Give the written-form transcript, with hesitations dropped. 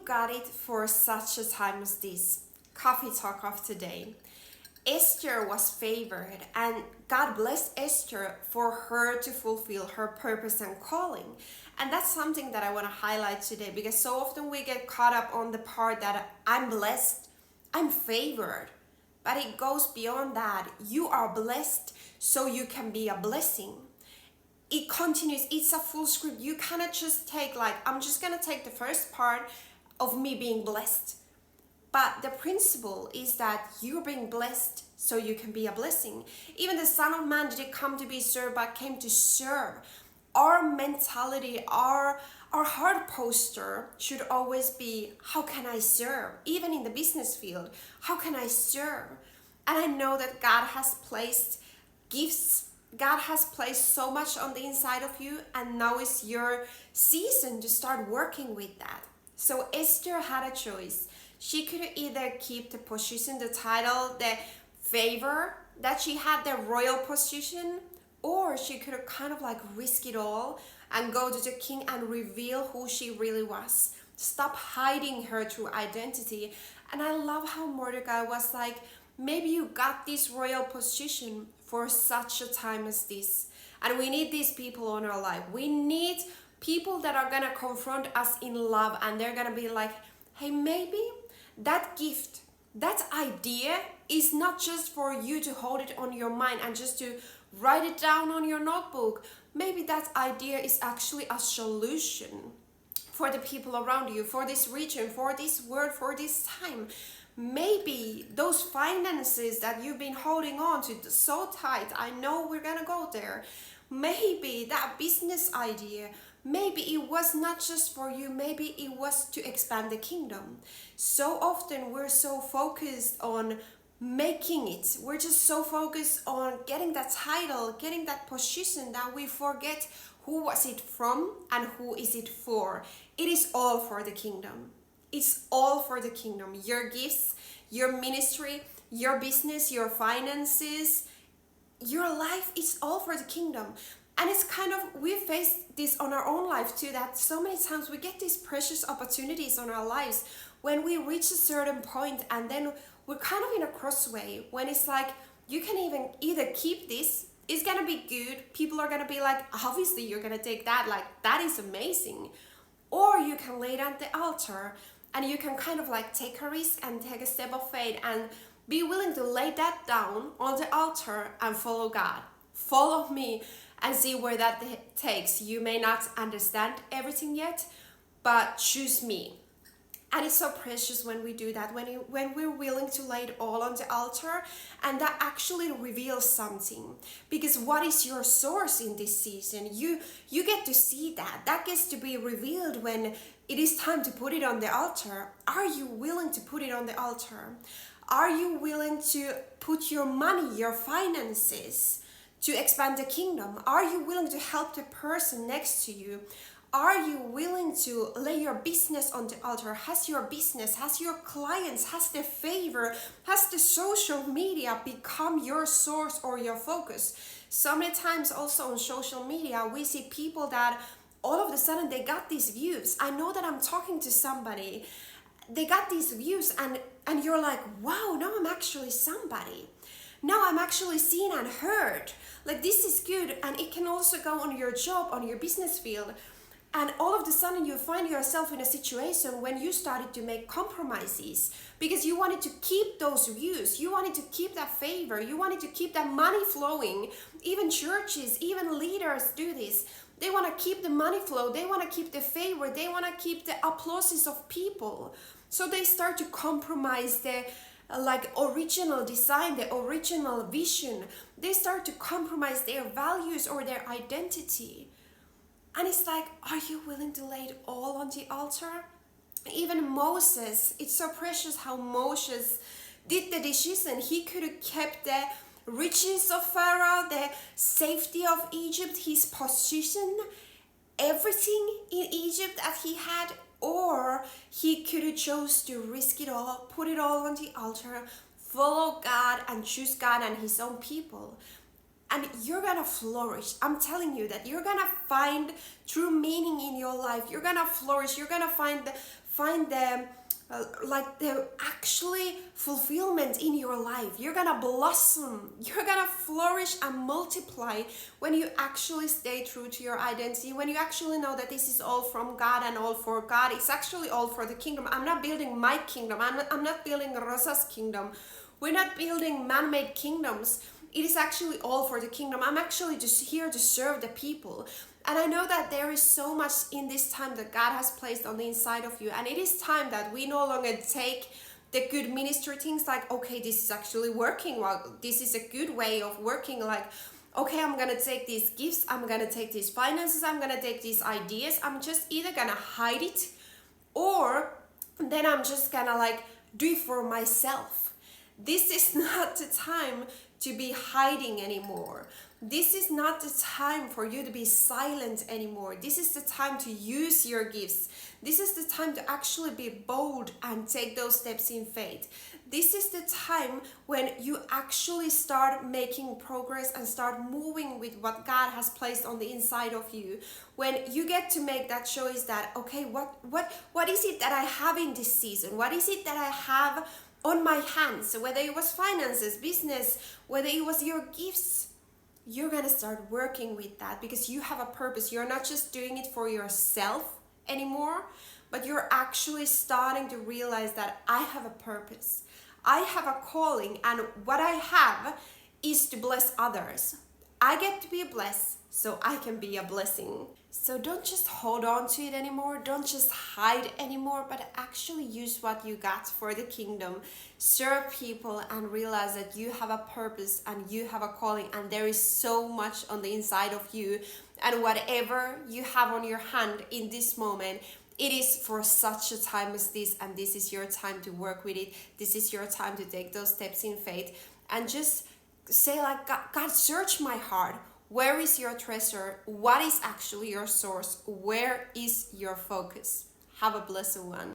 got it for such a time as this. Coffee talk of today. Esther was favored, and God blessed Esther for her to fulfill her purpose and calling. And that's something that I want to highlight today, because so often we get caught up on the part that I'm blessed, I'm favored. But it goes beyond that. You are blessed so you can be a blessing. It continues, it's a full script. You cannot just take, like, I'm just gonna take the first part of me being blessed. But the principle is that you're being blessed so you can be a blessing. Even the Son of Man didn't come to be served, but came to serve. Our mentality, our heart posture should always be, how can I serve? Even in the business field, how can I serve? And I know that God has placed gifts. God has placed so much on the inside of you, and now is your season to start working with that. So Esther had a choice. She could either keep the position, the title, the favor that she had, the royal position, or she could have kind of like risk it all and go to the king and reveal who she really was. Stop hiding her true identity. And I love how Mordecai was like, maybe you got this royal position for such a time as this. And we need these people in our life. We need people that are gonna confront us in love, and they're gonna be like, hey, maybe that gift, that idea is not just for you to hold it on your mind and just to write it down on your notebook. Maybe that idea is actually a solution for the people around you, for this region, for this world, for this time. Maybe those finances that you've been holding on to so tight, I know we're gonna go there. Maybe that business idea, maybe it was not just for you, maybe it was to expand the kingdom. So often we're so focused on making it. We're just so focused on getting that title, getting that position, that we forget who was it from and who is it for. It is all for the kingdom. It's all for the kingdom. Your gifts, your ministry, your business, your finances, your life is all for the kingdom. And it's kind of, we face this on our own life too, that so many times we get these precious opportunities on our lives when we reach a certain point, and then we're kind of in a crossway when it's like, you can even either keep this, it's gonna be good, people are gonna be like, obviously you're gonna take that, like that is amazing. Or you can lay it at the altar, and you can kind of like take a risk and take a step of faith and be willing to lay that down on the altar and follow God. Follow me and see where that takes. You may not understand everything yet, but choose me. And it's so precious when we do that, when we're willing to lay it all on the altar, and that actually reveals something. Because what is your source in this season? You get to see that. That gets to be revealed when it is time to put it on the altar. Are you willing to put it on the altar? Are you willing to put your money, your finances, to expand the kingdom? Are you willing to help the person next to you? Are you willing to lay your business on the altar? Has your business, has your clients, has the favor, has the social media become your source or your focus? So many times also on social media, we see people that all of a sudden they got these views. I know that I'm talking to somebody, they got these views, and you're like, wow, now I'm actually somebody. Now I'm actually seen and heard. Like, this is good. And it can also go on your job, on your business field. And all of a sudden you find yourself in a situation when you started to make compromises because you wanted to keep those views, you wanted to keep that favor, you wanted to keep that money flowing. Even churches, even leaders do this. They want to keep the money flow, they want to keep the favor, they want to keep the applauses of people. So they start to compromise the original design, the original vision. They start to compromise their values or their identity. And it's like, are you willing to lay it all on the altar? Even Moses, it's so precious how Moses did the decision. He could have kept the riches of Pharaoh, the safety of Egypt, his position, everything in Egypt that he had, or he could have chose to risk it all, put it all on the altar, follow God and choose God and his own people. And you're gonna flourish. I'm telling you that you're gonna find true meaning in your life. You're gonna flourish. You're gonna find the find the like the actually fulfillment in your life. You're gonna blossom, you're gonna flourish and multiply when you actually stay true to your identity, when you actually know that this is all from God and all for God. It's actually all for the kingdom. I'm not building my kingdom, I'm not building Rosa's kingdom. We're not building man-made kingdoms. It is actually all for the kingdom. I'm actually just here to serve the people. And I know that there is so much in this time that God has placed on the inside of you. And it is time that we no longer take the good ministry things like, okay, this is actually working. Well, this is a good way of working. Like, okay, I'm going to take these gifts. I'm going to take these finances. I'm going to take these ideas. I'm just either going to hide it, or then I'm just going to like do it for myself. This is not the time to be hiding anymore. This is not the time for you to be silent anymore. This is the time to use your gifts. This is the time to actually be bold and take those steps in faith. This is the time when you actually start making progress and start moving with what God has placed on the inside of you. When you get to make that choice that, okay, what is it that I have in this season? What is it that I have on my hands? Whether it was finances, business, whether it was your gifts, you're gonna start working with that because you have a purpose. You're not just doing it for yourself anymore, but you're actually starting to realize that I have a purpose. I have a calling, and what I have is to bless others. I get to be blessed so I can be a blessing. So don't just hold on to it anymore. Don't just hide anymore, but actually use what you got for the kingdom. Serve people and realize that you have a purpose and you have a calling, and there is so much on the inside of you. And whatever you have on your hand in this moment, it is for such a time as this, and this is your time to work with it. This is your time to take those steps in faith and just say like, God, search my heart. Where is your treasure? What is actually your source? Where is your focus? Have a blessed one.